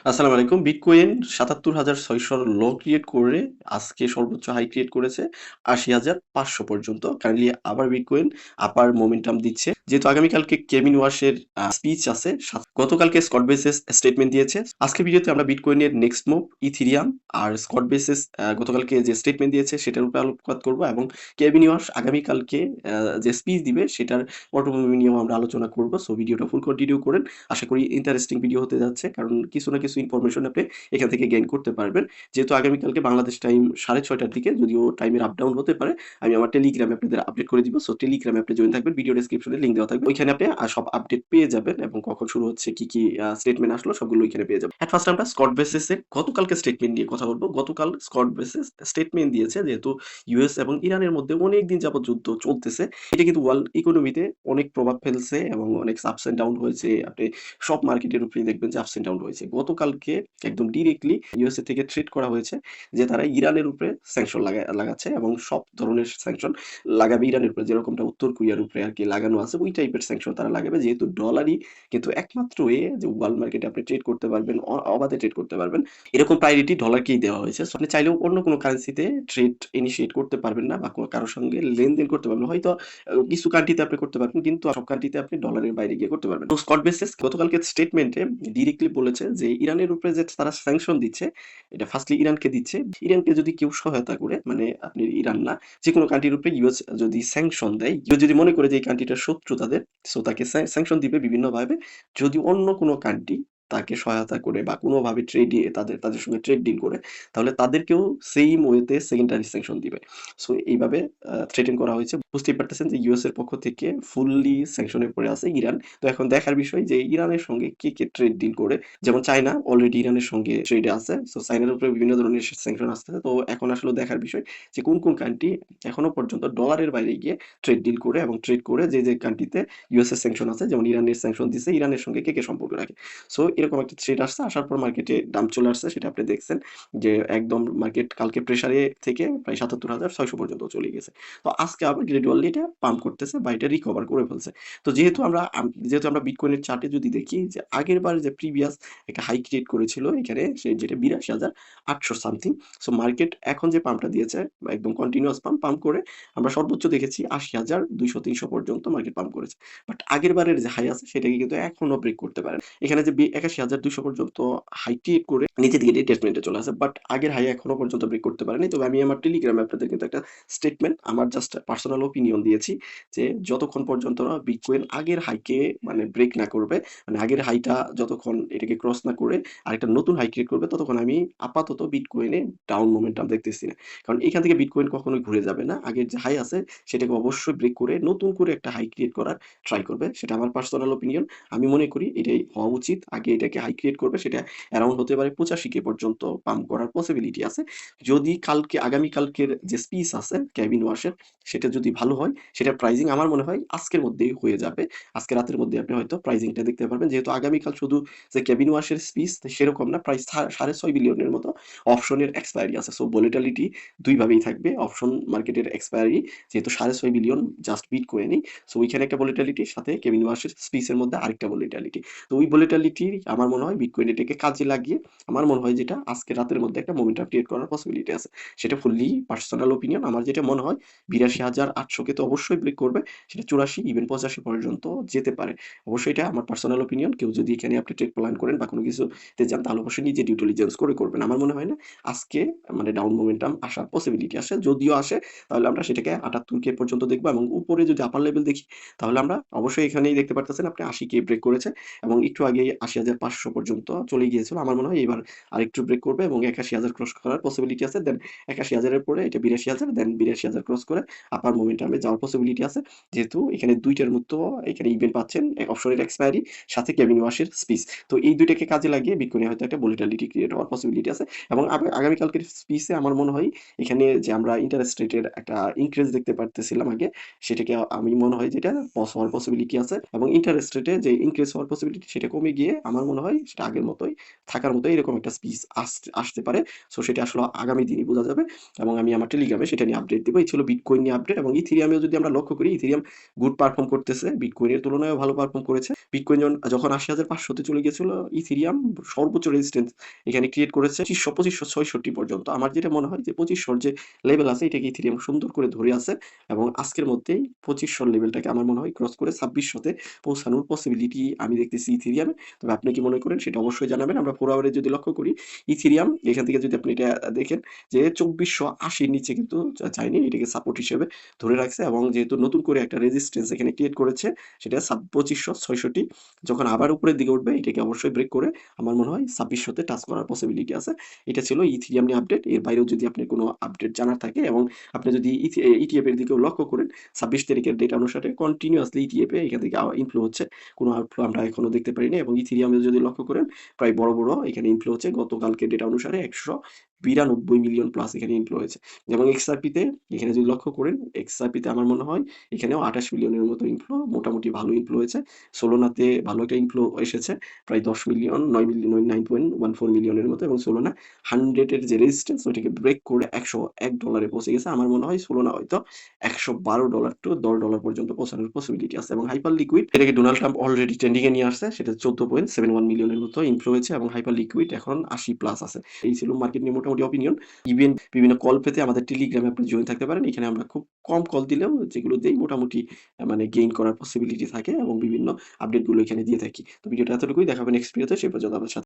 আসসালামু আলাইকুম। বিটকয়েন ৭৭,৬০০ লো ক্রিয়েট করে আজকে সর্বোচ্চ হাই ক্রিয়েট করেছে ৮০,৫০০ পর্যন্ত। কারেন্টলি আবার বিটকয়েন আপার মোমেন্টাম দিচ্ছে। যেহেতু আগামীকালকে কেভিন ওয়াশের স্পিচ আছে, গতকালকে স্কট বেসিস স্টেটমেন্ট দিয়েছে। আজকের ভিডিওতে আমরা বিটকয়েনের নেক্সট মুভ, ইথিরিয়াম আর স্কট বেসিস গতকালকে যে স্টেটমেন্ট দিয়েছে সেটার উপরে আলোকপাত করব এবং কেভিন ওয়াশ আগামীকালকে যে স্পিচ দিবে সেটার পটভূমি নিয়েও আমরা আলোচনা করব। সো ভিডিওটা ফুল কন্টিনিউ করেন। আশা করি ইন্টারেস্টিং ভিডিও হতে যাচ্ছে, কারণ কিছু না কিছু ইনফরমেশন আপনি এখান থেকে গেইন করতে পারবেন। যেহেতু আগামীকালকে বাংলাদেশ টাইম 6:30টার দিকে, যদিও টাইমের আপ ডাউন হতে পারে, আমি আমার টেলিগ্রামে আপনাদের আপডেট করে দিব। সো টেলিগ্রামে আপনি জয়েন থাকবেন, ভিডিও ডেসক্রিপশনে লিঙ্ক দেওয়া থাকবে, ওইখানে আপনি সব আপডেট পেয়ে যাবেন এবং কখন শুরু হচ্ছে, কি কি স্টেটমেন্ট আসলো সবগুলো ওইখানে পেয়ে যাবেন। ফার্স্ট আমরা স্কট বেসিসের গতকালকে স্টেটমেন্ট নিয়ে কথা বলবো। গতকাল স্কট বেসিস স্টেটমেন্ট দিয়েছে, যেহেতু ইউএস এবং ইরানের মধ্যে অনেক দিন যাবত যুদ্ধ চলতেছে, এটা কিন্তু ওয়ার্ল্ড ইকোনমিতে অনেক প্রভাব ফেলছে এবং অনেক আপস এন্ড ডাউন হয়েছে। আপনি সব মার্কেটের উপরেই দেখবেন যে আপস এন্ড ডাউন হয়েছে। গতকালকে একদম ডিরেক্টলি ইউএসএ থেকে থ্রেট করা হয়েছে যে তারা ইরানের উপরে স্যাংশন লাগাচ্ছে এবং সব ধরনের স্যাংশন লাগাবে ইরানের উপরে, যেরকমটা উত্তর কোরিয়ার উপরে আর কি লাগানো আছে, ওই টাইপের স্যাংশন তারা লাগাবে। যেহেতু ডলারই কিন্তু একমাত্র যে ওয়ার্ল্ড মার্কেটে আপনি ট্রেড করতে পারবেন, অবাধে ট্রেড করতে পারবেন, এরকম প্রায়োরিটি ডলারকেই দেওয়া হয়েছে। So আপনি চাইলেও অন্য কোনো কারেন্সিতে ট্রেড ইনিশিয়েট করতে পারবেন না বা কারোর সঙ্গে লেনদেন করতে পারবেন না। হয়তো কিছু কান্ট্রিতে আপনি করতে পারবেন, কিন্তু সব কান্ট্রিতে আপনি ডলারের বাইরে গিয়ে করতে পারবেন। তো স্কট বেসিস গতকালকে স্টেটমেন্টে ডিরেক্টলি বলেছে যে ইরানের উপরে যে তারা স্যাংশন দিচ্ছে, এটা ফার্স্টলি ইরানকে দিচ্ছে। ইরানকে যদি কেউ সহায়তা করে, মানে আপনি ইরান না, যে কোনো কান্ট্রির উপরে ইউএস যদি স্যাংশন দেয়, ইউএস যদি মনে করে যে এই কান্ট্রিটার শত্রু তাদের, সো তাকে স্যাংশন দিবে বিভিন্নভাবে। যদি অন্য কোনো কান্ট্রি তাকে সহায়তা করে বা কোনোভাবে ট্রেড তাদের তাদের সঙ্গে ট্রেড ডিল করে, তাহলে তাদেরকেও সেইম ওয়েতে সেকেন্ডারি স্যাংশন দিবে। সো এইভাবে থ্রেটেন করা হয়েছে। বুঝতেই পারতেছেন যে ইউএস এর পক্ষ থেকে ফুললি স্যাংশনের পরে আছে ইরান। তো এখন দেখার বিষয় যে ইরানের সঙ্গে কে কে ট্রেড ডিল করে। যেমন চায়না অলরেডি ইরানের সঙ্গে ট্রেডে আছে। সো চায়নার উপরে বিভিন্ন ধরনের স্যাংশন আসতেছে। তো এখন আসলে দেখার বিষয় যে কোন কোন কান্ট্রি এখনো পর্যন্ত ডলারের বাইরে গিয়ে ট্রেড ডিল করে এবং ট্রেড করে যে কান্ট্রিতে ইউএস এর স্যাংশন আছে, যেমন ইরানের স্যাংশন দিছে, ইরানের সঙ্গে কে কে সম্পর্ক রাখে। সো এরকম একটা থ্রেড আসছে, আসার পর মার্কেটে ডাম্প চলে আসছে, সেটা আপনি দেখছেন যে একদম মার্কেট কালকে প্রেসারে থেকে প্রায় ৭৭,৬০০ পর্যন্ত চলে গেছে। তো আজকে আবার গ্রাজুয়ালি এটা পাম্প করতেছে বা এটা রিকভার করে ফেলছে। তো যেহেতু আমরা বিটকয়েনের চার্টে যদি দেখি যে আগের বার যে প্রিভিয়াস একটা হাই ক্রিয়েট করেছিল এখানে, সে যেটা ৮২,৮০০ সামথিং। সো মার্কেট এখন যে পাম্পটা দিয়েছে একদম কন্টিনিউয়াস পাম্প করে আমরা সর্বোচ্চ দেখেছি ৮০,২০০-৩০০ পর্যন্ত মার্কেট পাম্প করেছে। বাট আগের বারের যে হাই আছে সেটাকে কিন্তু এখনো ব্রেক করতে পারে। এখানে যে ৮১,২০০ পর্যন্ত হাই ক্রিয়েট করে নিচের দিকে রিট্রেসমেন্টে চলে আসে, বাট আগের হাই এখনো পর্যন্ত ব্রেক করতে পারেনি। তবে আমি আমার টেলিগ্রামে আপনাদের কিন্তু একটা স্টেটমেন্ট, আমার জাস্ট পার্সোনাল ওপিনিয়ন দিয়েছি যে যতক্ষণ পর্যন্ত না বিটকয়েন আগের হাইকে মানে ব্রেক না করবে, মানে আগের হাইটা যতক্ষণ এটাকে ক্রস না করে আরেকটা নতুন হাই ক্রিয়েট করবে, ততক্ষণ আমি আপাতত বিটকয়েনে ডাউন মোমেন্টাম দেখতেছি না। কারণ এখান থেকে বিটকয়েন কখনোই ঘুরে যাবে না। আগের যে হাই আছে সেটাকে অবশ্যই ব্রেক করে নতুন করে একটা হাই ক্রিয়েট করার ট্রাই করবে। সেটা আমার পার্সোনাল ওপিনিয়ন। আমি মনে করি এটাই হওয়া উচিত। আগে এটাকে হাই ক্রিয়েট করবে, সেটা অ্যারাউন্ড হতে পারে ৮৫K পর্যন্ত পাম্প করার পসিবিলিটি আছে। যদি আগামীকালকের যে স্পিচ আছে কেভিন ওয়াশের, সেটা যদি ভালো হয়, সেটার প্রাইজিং আমার মনে হয় আজকের মধ্যেই হয়ে যাবে। আজকে রাতের মধ্যে আপনি হয়তো প্রাইজিংটা দেখতে পারবেন। যেহেতু আগামীকাল শুধু যে কেভিন ওয়াশের স্পিচ সেরকম না, প্রায় ৬.৫ বিলিয়নের মতো অপশনের এক্সপায়ারি আছে। সো ভোলাটিলিটি ২ ভাবেই থাকবে। অপশন মার্কেটের এক্সপায়ারি যেহেতু ৬.৫ বিলিয়ন জাস্ট বিটকয়েনই। সো ওইখানে একটা ভোলাটিলিটি, সাথে কেভিন ওয়াশের স্পিচের মধ্যে আরেকটা ভোলাটিলিটি। তো ওই ভোলাটিলিটি আমার মনে হয় বিটকয়েন এটাকে কাজে লাগিয়ে আমার মনে হয় যেটা আজকে রাতের মধ্যে একটা মোমেন্টাম ক্রিয়েট করার পসিবিলিটি আছে। সেটা ফুললি পার্সোনাল ওপিনিয়ন। আমার যেটা মনে হয় ৮২,৮০০ কে তো অবশ্যই ব্রেক করবে। সেটা ৮৪ ইভেন ৮৫ পর্যন্ত যেতে পারে। অবশ্যই এটা আমার পার্সোনাল ওপিনিয়ন। কেউ যদি এখানে আপনি ট্রেড প্ল্যান করেন বা কোনো কিছুতে যান, তাহলে অবশ্যই নিজে ডিউ ডিলিজেন্স করে করবেন। আমার মনে হয় না আজকে মানে ডাউন মোমেন্টাম আসার পসিবিলিটি আসে। যদিও আসে তাহলে আমরা সেটাকে ৭৮K পর্যন্ত দেখবো এবং উপরে যদি আপার লেভেল দেখি, তাহলে আমরা অবশ্যই এখানেই দেখতে পারতেছেন আপনি ৮০K ব্রেক করেছে এবং একটু আগেই ৮০,৫০০ পর্যন্ত চলে গিয়েছিল। আমার মনে হয় এবার আরেকটু ব্রেক করবে এবং ৮১,০০০ ক্রস করার পসিবিলিটি আছে। দেন ৮১,০০০ এর পরে এটা ৮২,০০০, দেন ৮২,০০০ ক্রস করে আপার মোমেন্টামে যাওয়ার পসিবিলিটি আছে। যেহেতু এখানে ২ টার মতো এখানে ইভেন্ট পাচ্ছেন, অপশনের এক্সপায়ারি সাথে কেভিন ওয়াশের স্পিচ। তো এই ২ টাকে কাজে লাগিয়ে বিটকয়েনে হয়তো একটা ভোলাটিলিটি ক্রিয়েট হওয়ার পসিবিলিটি আছে এবং আগামীকালকের স্পিচে আমার মনে হয় এখানে যে আমরা ইন্টারেস্ট রেটের একটা ইনক্রিজ দেখতে পারতেছিলাম আগে, সেটাকে আমি মনে হয় যেটা হওয়ার পসিবিলিটি আছে এবং ইন্টারেস্ট রেটে যে ইনক্রিজ হওয়ার পসিবিলিটি সেটা কমে গিয়ে আমার মনে হয় সেটা আগের মতোই থাকার মতো এরকম একটা স্পিচ আসতে পারে। সো সেটা আসলে আগামী দিনই বোঝা যাবে এবং আমি আমার টেলিগ্রামে সেটা নিয়ে আপডেট দিব। এই ছিল বিটকয়েন নিয়ে আপডেট এবং ইথিরিয়াম ইথেরিয়ামেও যদি আমরা লক্ষ্য করি, ইথেরিয়াম গুড পারফর্ম করতেছে। বিটকয়েনের তুলনায়ও ভালো পারফর্ম করেছে। বিটকয়েন যখন ৮০,৫০০ তে চলে গিয়েছিল, ইথেরিয়াম সর্বোচ্চ রেজিস্ট্যান্স এখানে ক্রিয়েট করেছে ২৫৬৬ পর্যন্ত। আমার যেটা মনে হয় যে ২৫০০ যে লেভেল আছে, এটাকে ইথেরিয়াম সুন্দর করে ধরে আছে এবং আজকের মধ্যেই ২৫০০ লেভেলটাকে আমার মনে হয় ক্রস করে ২৬০০ তে পৌঁছানোর পসিবিলিটি আমি দেখতেছি ইথেরিয়ামে। তবে আপনি কি মনে করেন সেটা অবশ্যই জানাবেন। আমরা 4 আওয়ারে যদি লক্ষ্য করি, ইথেরিয়াম এখান থেকে যদি আপনি এটা দেখেন যে ২৪৮০ র নিচে কিন্তু যায়নি। এটাকে সাপোর্ট হিসেবে ধরে রাখছে এবং যেহেতু নতুন করে একটা রেজিস্ট্যান্স এখানে ক্রিয়েট করেছে, সেটা ২৫৬৬ যখন আবার উপরের দিকে উঠবে, এটাকে অবশ্যই ব্রেক করে আমার মনে হয় ২৬০০ তে টাচ করার পসিবিলিটি আছে। এটা ছিল ইথেরিয়াম নিয়ে আপডেট। এর বাইরেও যদি আপনার কোনো আপডেট জানার থাকে এবং আপনি যদি ইটিএফ এর দিকেও লক্ষ্য করেন, ২৬ তারিখের ডেটা অনুসারে কন্টিনিউয়াসলি ইটিএফ এ এখান থেকে ইনফ্লো হচ্ছে। কোনো আউটফ্লো আমরা এখনো দেখতে পারিনি এবং ইথেরিয়ামেও যদি লক্ষ্য করেন, প্রায় বড় এখানে ইনফ্লো হচ্ছে। গতকালকে ডেটা অনুসারে ১৯২ মিলিয়ন প্লাস এখানে ইনফ্লো হয়েছে এবং এক্সআরপিতে এখানে যদি লক্ষ্য করেন, এক্সআরপিতে আমার মনে হয় এখানেও ২৮ মিলিয়নের মতো ইনফ্লো, মোটামুটি ভালো ইনফ্লো হয়েছে। সোলোনাতে ভালো একটা ইনফ্লো এসেছে, প্রায় ১০ মিলিয়ন, 9.14 মিলিয়নের মতো এবং সোলোনা 100 এর যে রেজিস্ট্যান্স, ওইটাকে ব্রেক করে $১০০ পৌঁছে গেছে। আমার মনে হয় সোলোনা হয়তো $১১২ টু $১০ পর্যন্ত পৌঁছানোর পসিবিলিটি আছে এবং হাইপার লিকুইড এটাকে ডোনাল্ড ট্রাম্প অলরেডি ট্রেন্ডিং এ নিয়ে আসছে। সেটা 14.71 মিলিয়নের মতো ইনফ্লো হয়েছে এবং হাইপার লিকুইড এখন ৮০ প্লাস আছে। এই ছিল মার্কেট নিয়ে মোটামুটি অপিনিয়ন। ইভেন বিভিন্ন কল পেতে আমাদের টেলিগ্রামে আপনি জয়েন থাকতে পারেন। এখানে আমরা খুব কম কল দিলেও যেগুলো দেই মোটামুটি মানে গেইন করার পসিবিলিটি থাকে এবং বিভিন্ন আপডেট গুলো এখানে দিয়ে থাকি। তো ভিডিওটা এতটুকুই। দেখা হবে নেক্সট ভিডিওতে। সে পর্যন্ত আপনার সাথে